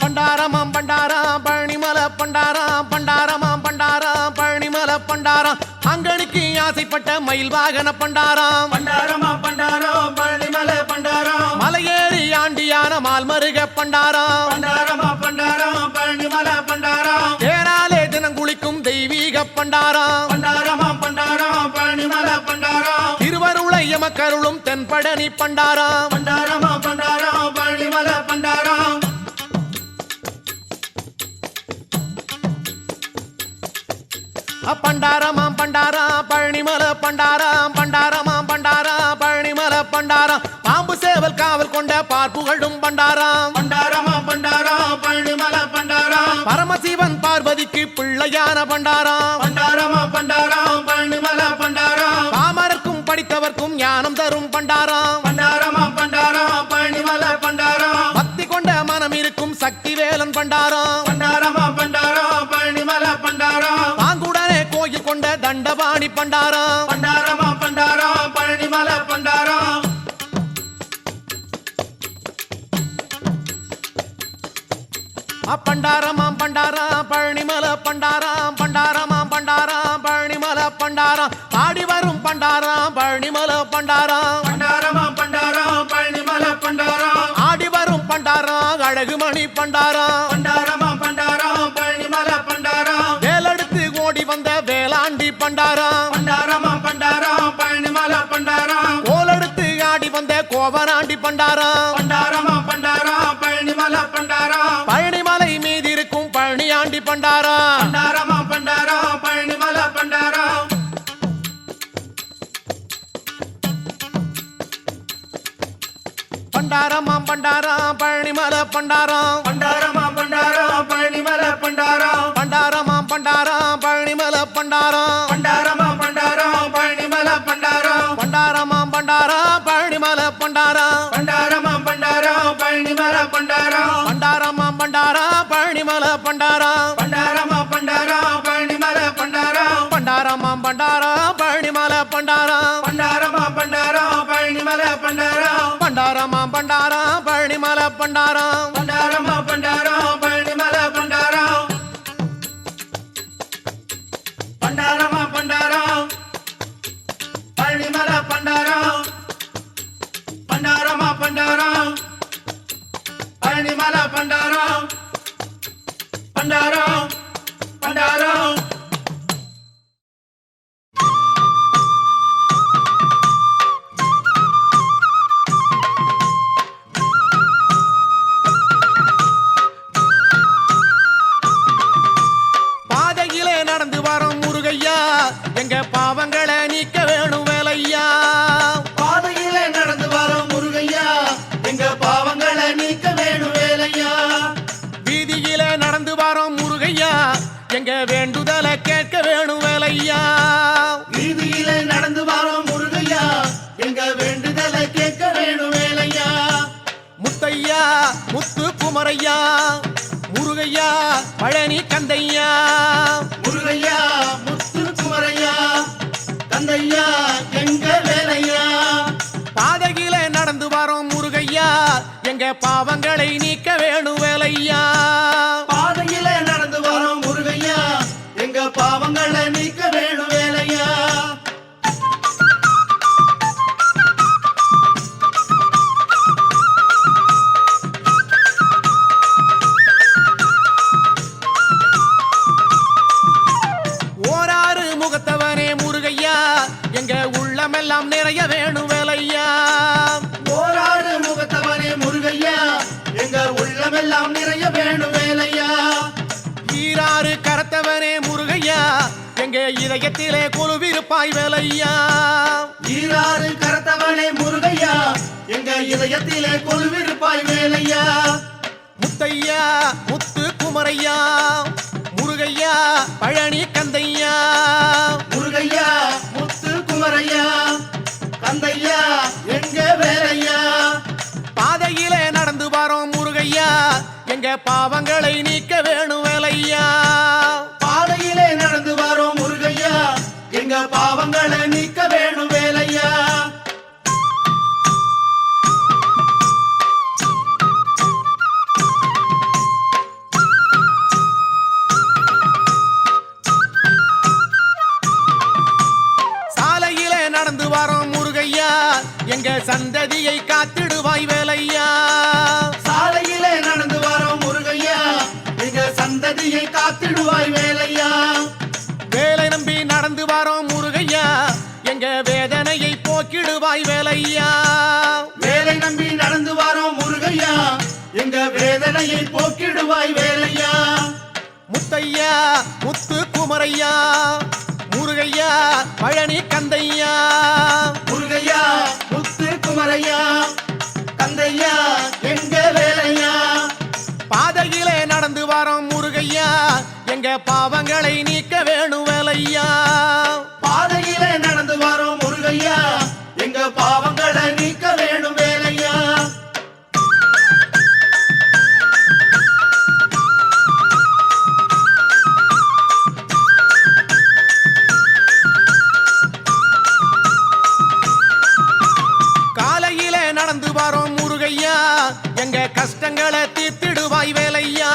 பண்டாரமாம் பண்டாரா பழனிமலை பண்டாரா பண்டாரமாம் பண்டாரா பழனிமலை பண்டாரா அங்கனுக்கு ஆசைப்பட்ட மயில் வாகன பண்டாரா பண்டாரமா பண்டாரா பழனிமலை பண்டாரா மலையேறி ஆண்டியான மால்மருக பண்டாரா பண்டாரமா பண்டாரா பழனிமலை பண்டாரா தேராலே தினம் குளிக்கும் தெய்வீக தெய்வீக பண்டாரம் பண்டாரமாம் பண்டாரம் பழனிமலை பண்டாரம் திருவருளை எமக்கருளும் தென்பழனி பண்டாரம் பண்டாரமாம் பண்டாரம் பழனிமலை பண்டாரம் பண்டாரமாம் பண்டாரம் பழனிமலை பண்டாரம் பண்டாரமாம் பண்டாரம் பழனிமலை பண்டாரம் பாம்பு சேவல் காவல் கொண்ட பார்ப்புகழும் பண்டாரம் பண்டாரமாம் பண்டாரம் பழனிமலை பண்டாரம் பரமசிவன் பார்வதிக்கு பிள்ளையான பண்டாரம் பண்டாரமாம் பண்டாரம் பழனிமலை பண்டாரம் பாமரர்க்கும் படித்தவர்க்கும் ஞானம் தரும் பண்டாரம் பண்டாரமாம் பண்டாரம் பழனிமலை பண்டாரம் பக்தி கொண்ட மனம் இருக்கும் சக்தி வேலன் பண்டாரம் பண்டாரமாம் பண்டாரம் பழனிமலை பண்டாரம் பாங்குடனே கோயில் கொண்ட தண்டபாணி பண்டாரம் பண்டாரமாம் பண்டாரம் பழனிமலை பண்டாரம் பண்டாரமாம் பண்டாரம் பழனிமலை பண்டாரம் பண்டாரமாம் பண்டாரம் பழனிமலை பண்டாரம் பாடி வரும் பண்டாரம் பழனிமலை பண்டாரம் பண்டாரமாம் பண்டாரம் பழனிமலை பண்டாரம் ஆடி வரும் பண்டாரம் அழகுமணி பண்டாரம் பண்டாரமாம் பண்டாரம் பழனிமலை பண்டாரம் வேலெடுத்து ஓடி வந்த வேளாண்டி பண்டாரம் பண்டாரமாம் பண்டாரம் பழனிமலை பண்டாரம் கோலெடுத்து ஆடி வந்த கோவராண்டி பண்டாரம் பண்டாரமாம் பண்டாரம் பழனிமலை பண்டாரம் பழனிமலை மீது இருக்கும் பழனியாண்டி பண்டாரம் பண்டாரமாம் பண்டாரம் பழனிமலை பண்டாரம் பண்டாரமாம் பண்டாரம் பழனிமலை பண்டாரம் பண்டாரமாம் பண்டாரம் பழனிமலை பண்டாரம் பண்டாரமாம் பண்டாரம் பழனிமலை பண்டாரம் பண்டாரமாம் பண்டாரம் பழனிமலை பண்டாரம் பண்டாரமாம் பண்டாரம் பழனிமலை பண்டாரம் பண்டாரமாம் பண்டாரம் பழனிமலை பண்டாரம் பண்டாரமாம் பண்டாரம் பழனிமலை பண்டாரம் பண்டாரமாம் பண்டாரம் பழனிமலை பண்டாரம் பண்டாரமாம் பண்டாரம் பழனிமலை பண்டாரம் பண்டாரமாம் பண்டாரம் பழனிமலை பண்டாரம் பண்டாரமாம் பண்டாரம் பழனிமலை பண்டாரம் பண்டாரமாம் பண்டாரம் பழனிமலை பண்டாரம் பண்டாரமாம் பண்டாரம் பழனிமலை பண்டாரம் பண்டாரமாம் பண்டாரம் பழனிமலை பண்டாரம் பண்டாரம் பண்டாரம் பாதையிலே நடந்து வரோம் முருகையா எங்க பாவங்களை நீக்க வேணும் வேலையா பாதையிலே நடந்து வரோம் முருகையா எங்க பாவங்களை நீக்க வேணும் வேலையா வீதியிலே நடந்து வரோம் முருகையா எங்க வேண்டுதலை கேட்க வேணும் வேலையா வீதியிலே நடந்து வரோம் முருகையா எங்க வேண்டுதலை கேட்க வேணும் வேலையா முத்தையா முத்து குமரையா முருகையா பழனி கந்தையா முருகையா முத்து குமரையா கந்தையா எங்க வேலையா பாதையிலே நடந்து வரோம் முருகையா எங்க பாவங்களை நீக்க வேணும் வேலையா பாதையிலே நடந்து வரோம் முருகையா எங்க பாவங்களை நீக்க வேணும் வேலையா ஓராறு முகத்தவனே முருகையா எங்க உள்ளமெல்லாம் நிறைய வேணும் வேலையா போராடு முகத்தவனே முருகையா எங்க உள்ளமெல்லாம் நிறைய வேணும் வேலையா ஈராறு கரத்தவனே முருகையா எங்க இதயத்திலே கொலுவிருப்பாய் வேலையா ஈராறு கரத்தவனே முருகையா எங்க இதயத்திலே கொலுவிருப்பாய் வேலையா முத்தையா முத்து குமரையா முருகையா பழனி கந்தையா முருகையா முத்து குமரையா கந்தையா எங்க வேலையா பாதையிலே நடந்து வரோம் முருகையா எங்க பாவங்களை நீக்க வேணும் வேலையா பாதையிலே நடந்து வரோம் முருகையா எங்க பாவங்களை நீக்க வேணும் வேலையா சாலையிலே நடந்து வரோம் முருகையா எங்க சந்ததியை காத்திடுவாய் வேலையா சாலையிலே நடந்து வரோம் முருகையா எங்க சந்ததியை காத்திடுவாய் வேலையா போக்கிடுவாய் வேலையா. வேலை நம்பி நடந்து வாரோம் முருகையா, எங்க வேதனையை போக்கிடுவாய் வேலையா. முத்தையா முத்து குமரையா, முருகையா பழனி கந்தையா. முருகையா முத்து குமரையா, கந்தையா எங்க வேலையா. பாதையிலே நடந்து வரோம் முருகையா, எங்க பாவங்களை நீக்க வேணும் வேலையா. பாதையிலே நடந்து வாரோம் முருகையா, எங்க பாவங்களை நீக்க வேணும் வேலையா. காலையிலே நடந்து வரோம் முருகையா, எங்க கஷ்டங்களை தீர்த்திடுவாய் வேலையா.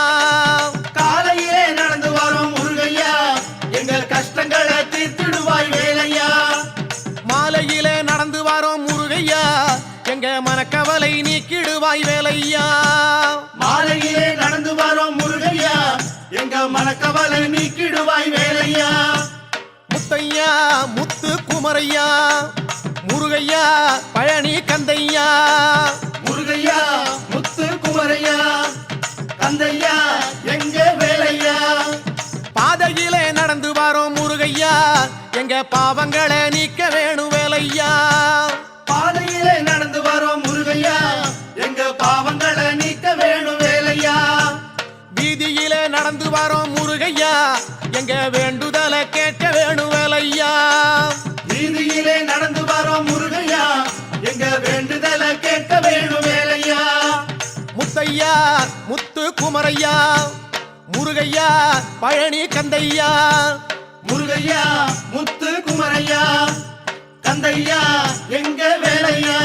காலையிலே நடந்து வாரோம் முருகையா, எங்கள் கஷ்டங்களை தீர்த்திடுவாய் வேலையா. மாலையிலே நடந்து வரோம் முருகையா, எங்க மனக்கவலை நீக்கிடுவாய் வேலையா. மாலையிலே நடந்து வாரோம் முருகையா, எங்க மனக்கவலை நீக்கிடுவாய் வேலையா. முத்தையா முத்து குமரையா, முருகையா பழனி கந்தையா. முருகையா முத்து குமரையா, கந்தையா எங்க வேலையா. பாதையிலே நடந்து வரோம் முருகையா, எங்க பாவங்களை நீக்க வேணும் வேலையா. பாதையிலே நடந்து வாரோம் முருகையா, எங்க பாவங்களை நீக்க வேணும் வேலையா. வீதியிலே நடந்து வரோம் முருகையா, எங்க வேண்டுதலை கேட்க வேணும் வேலையா. வீதியிலே நடந்து வாரோம் முருகையா, எங்க வேண்டுதலை கேட்க வேணும் வேலையா. முத்தையா முத்து குமரையா, முருகையா பழனி கந்தையா. முருகையா முத்து குமரையா, கந்தையா எங்க வேலையா.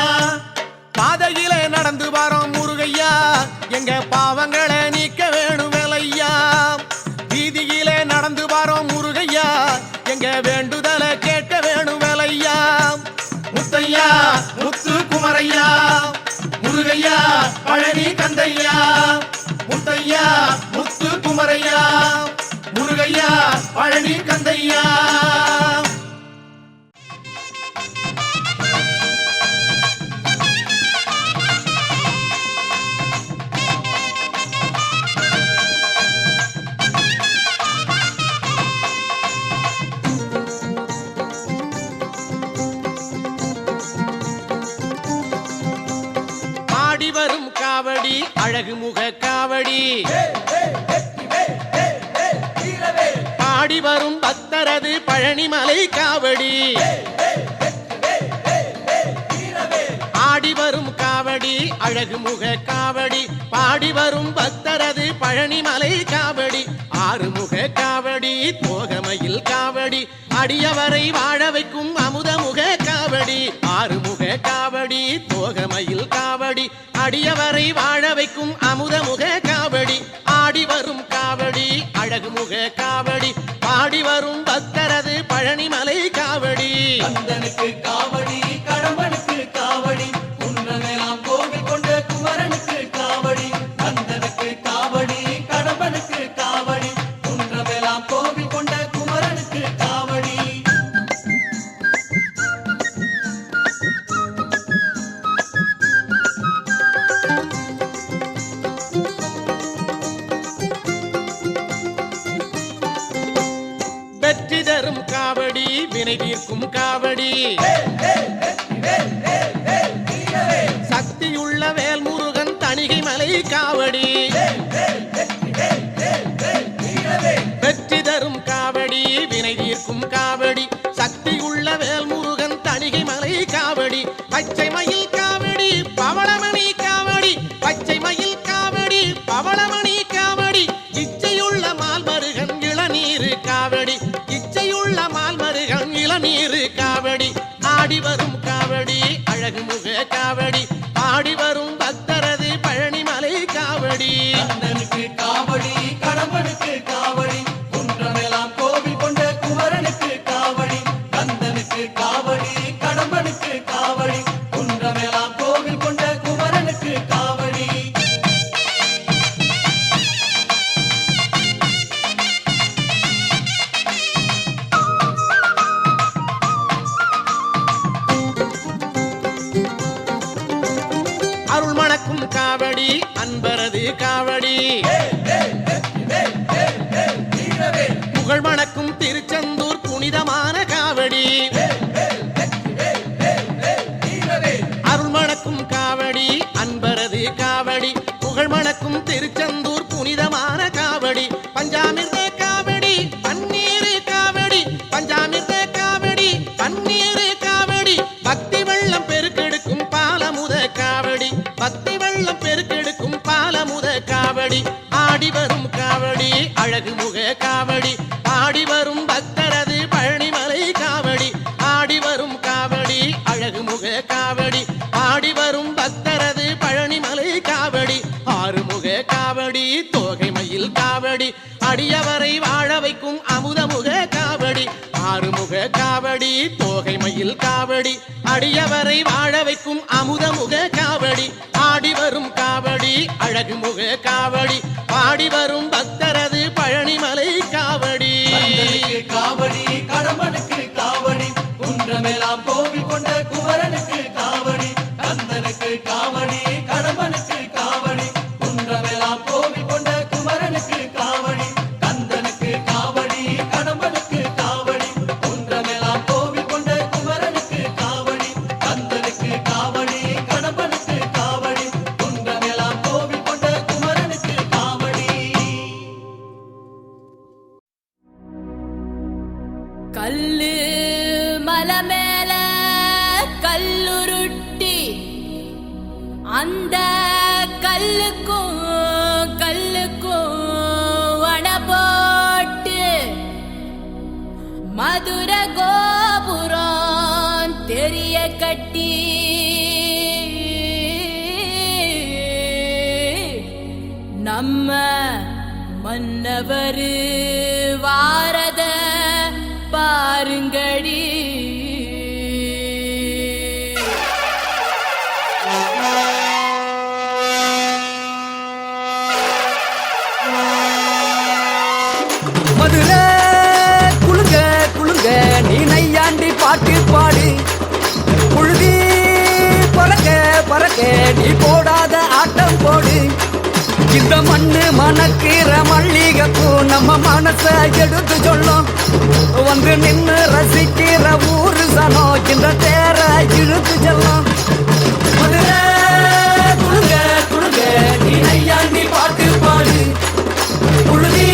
பாதையிலே நடந்து வரோம் முருகையா, எங்க பாவங்களை நீக்க வேணும் வேலையா. வீதியிலே நடந்து வரோம் முருகையா, எங்க வேண்டுதலை கேட்க வேணும் வேலையா. முத்தையா முத்து குமரையா, முருகையா பழனி கந்தையா. முத்தையா முத்து குமரையா, முருகையா பழனி கந்தையா. ஆடி வரும் காவடி அழகு முக காவடி, பாடி வரும் பக்தரது பழனிமலை காவடி. ஆடி வரும் காவடி அழகு முக காவடி, பாடி வரும் பக்தரது பழனிமலை காவடி. ஆறுமுக காவடி தோகமையில் காவடி, அடியவரை வாழ வைக்கும் அமுதமுக காவடி. ஆறுமுக காவடி தோகமையில் காவடி, அடியவரை வாழ வைக்கும் அமுதமுக காவடி. ஆடி வரும் காவடி அழகு முக காவடி, பாடி வரும் பக்தரது பழனிமலை காவடி. கந்தனுக்கு காவடி, கடம்பனுக்கு காவடி, குன்றமெல்லாம் கோவில் கொண்ட குமரனுக்கு காவடி. கந்தனுக்கு காவடி, கடம்பனுக்கு காவடி, குன்றமெல்லாம் கோவில் கொண்ட குமரனுக்கு காவடி. வெற்றி தரும் காவடி வினை தீர்க்கும் காவடி, சக்தியுள்ள வேல்முருகன் தணிகை மலை காவடி. வெற்றி தரும் காவடி வினை தீர்க்கும் காவடி, சக்தியுள்ள வேல்முருகன் தணிகை மலை காவடி. பச்சை மயில் காவடி பவளமணி காவடி, பச்சை மயில் காவடி பவளமணி காவடி. இச்சையுள்ள மால்மருகன் இளநீர் காவடி, இச்சையுள்ள மால்மருகன் இளநீர் காவடி. ஆடி வரும் காவடி அழகு முக காவடி, பாடி வரும் பக்தரது பழனிமலை காவடி. கந்தனுக்கு காவடி, கடம்பனுக்கு காவடி, குன்றமெல்லாம் கோவில் கொண்ட குமரனுக்கு காவடி. கந்தனுக்கு காவடி, கடம்பனுக்கு காவடி, குன்றமெல்லாம் கோவில் கொண்ட குமரனுக்கு காவடி. காவடி புகழ் மணக்கும் திருச்செந்தூர் புனிதமான காவடி அருள் மணக்கும் காவடி அன்பரது காவடி புகழ் மணக்கும் திருச்செந்தூர் புனிதமான காவடி பஞ்சாமிர்த காவடி பன்னீர் காவடி பஞ்சாமிர்த காவடி பன்னீர் காவடி பக்தி வெள்ளம் பெருக்கெடுக்கும் பாலமுத காவடி பக்தி வெள்ளம் பெருக்கெடுக்கும் பாலமுத காவடி ஆடி வரும் காவடி அழகு முக காவடி ஆடி வரும் பக்தரது பழனிமலை காவடி ஆடி வரும் காவடி அழகு முக காவடி ஆடி வரும் பக்தரது பழனிமலை காவடி ஆறுமுக காவடி தோகை மயில் காவடி அடியவரை வாழ வைக்கும் அமுதமுக காவடி ஆறுமுக காவடி தோகை மயில் காவடி அடியவரை வாழ வைக்கும் அமுதமுக காவடி ஆடி வரும் காவடி அழகு முக காவடி பாடி வரும் பக்தரது பழனிமலை காவடி காவடி கடம்பனுக்கு காவடி குன்றமெல்லாம் கோவில் கொண்ட குமரனுக்கு காவடி கந்தனுக்கு காவடி கடம்பனுக்கு காவடி குன்றமெல்லாம் கோவில் கொண்ட குமரனுக்கு காவடி கந்தனுக்கு காவடி கடம்பனுக்கு காவடி குன்றமெல்லாம் கோவில் கொண்ட குமரனுக்கு காவடி கந்தனுக்கு காவடி கடம்பனுக்கு காவடி குன்றமெல்லாம் கோவில் கொண்ட குமரனுக்கு காவடி கல்லு மலை மேல கல்லுருட்டி அந்த கல்லுக்கும் வட போட்டு மதுர கோபுரம் தெரிய கட்டி நம்ம மன்னவரு வாரத பாருங்கடி மதுரை குளுங்க குளுங்க நீ நையாண்டி பாட்டு பாடு புழுதி பறக்க பறக்க நீ போடாத ஆட்டம் போடு இந்த மண்ணு மணக்கிற மல்லிகைப்பூ நம்ம மனச எடுத்து சொல்லும் வந்து நின்று ரசிக்கிற ஊரு சனம் இந்த தேர இழுத்து செல்லும் மதுரை குளுங்க குளுங்க நீ நையாண்டி பாட்டு பாடு புழுதி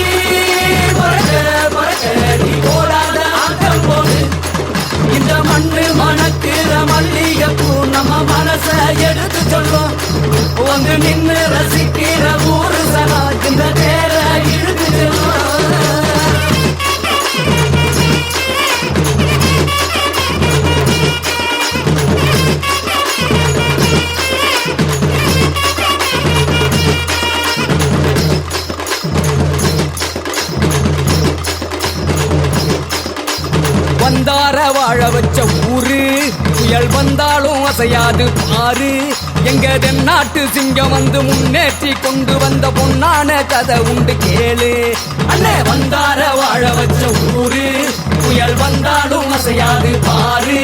பறக்க பறக்க நீ போடாத ஆட்டம் போடு இந்த மண்ணு மணக்கிற மல்லிகைப்பூ நம்ம மனச எடுத்து சொல்லும் வந்து நின்று ரசிக்கிற ஊரு சனா இந்த தேர இழுத்து செல்லும் வந்தார வாழ வச்ச ஊரு புயல் வந்தாலும் அசையாது பாரு எங்க தென்னாட்டு சிங்கம் வந்து முன்னேற்றி கொண்டு வந்த பொன்னான கதை உண்டு கேளு அண்ணே வந்தார வாழ வச்ச ஊரு புயல் வந்தாலும் அசையாது பாரு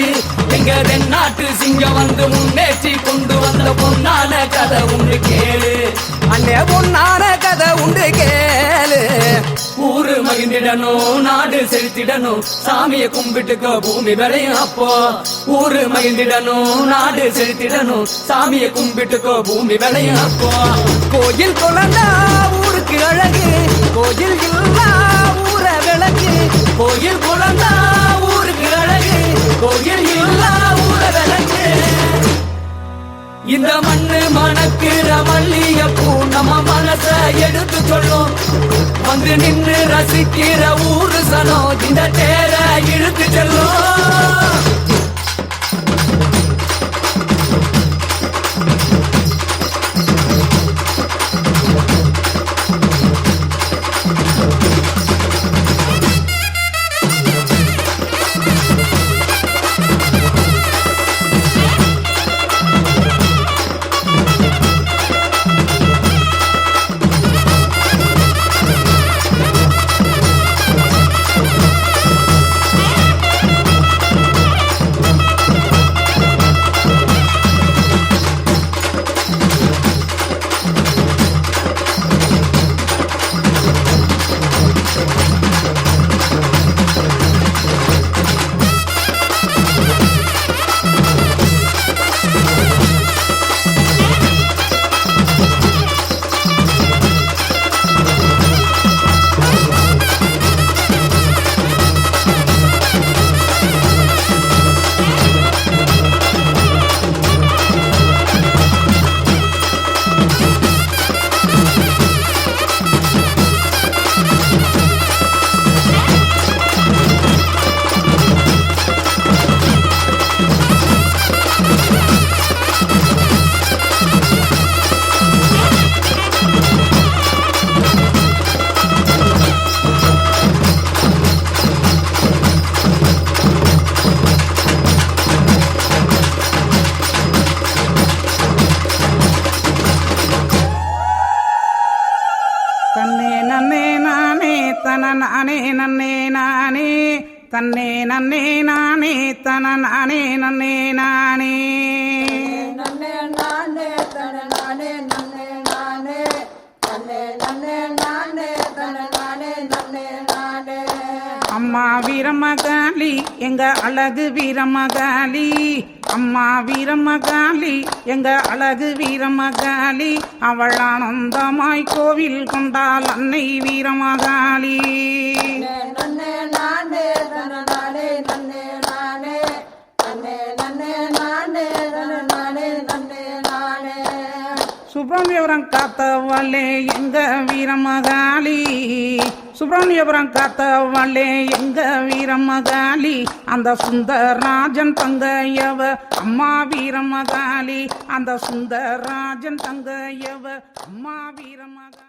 எங்க தென்னாட்டு சிங்கம் வந்து முன்னேற்றி கொண்டு வந்த பொன்னான கதை உண்டு கேளு அண்ணே பொன்னான கதை உண்டு கேளு ஊரு மகிழ்ந்திடணும் நாடு செலுத்திடணும் சாமியை கும்பிட்டுக்கோ பூமி விளையும் அப்போ ஊரு மகிழ்ந்திடணும் நாடு செலுத்திடணும் சாமியை கும்பிட்டுக்கோ பூமி விளையும் அப்போ கோயில் குழந்தா ஊருக்கு அழகு கோயில் இல்லா ஊர விளக்கு கோயில் குழந்தா ஊருக்கு அழகு கோயில் இல்லா ஊர விளக்கு இந்த மண்ணு மணக்கிற மல்லிகைப்பூ நம்ம மனச எடுத்து சொல்லும் வந்து நின்று ரசிக்கிற ஊரு சனம் இந்த தேர இழுத்து செல்லும் தன்னே நன்னே நானே தன நானே நன்னே நானே நன்னே நானே தன நானே நன்னே நானே நன்னே நன்னே நானே தன நானே நன்னே நானே. அம்மா வீரமகாளி எங்க அழகு வீரமகாளி, அம்மா வீரமகாளி எங்க அழகு வீரமகாளி, அவள் ஆனந்தமாய் கோவில் கொண்டாள் அன்னை வீரமகாளி. நன்னே நானே தன நானே நன்னே நானே நன்னே நன்னே நானே தன நானே நன்னே நானே. சுப்பிரமணியபுரம் காத்தவளே எங்க வீரமகாளி, சுப்பிரமணியபுரம் காத்தவளே எங்க வீரமகாளி, அந்த சுந்தரராஜன் தங்கையவ அம்மா வீரமகாளி, அந்த சுந்தரராஜன் தங்கையவ அம்மா வீரமகாளி.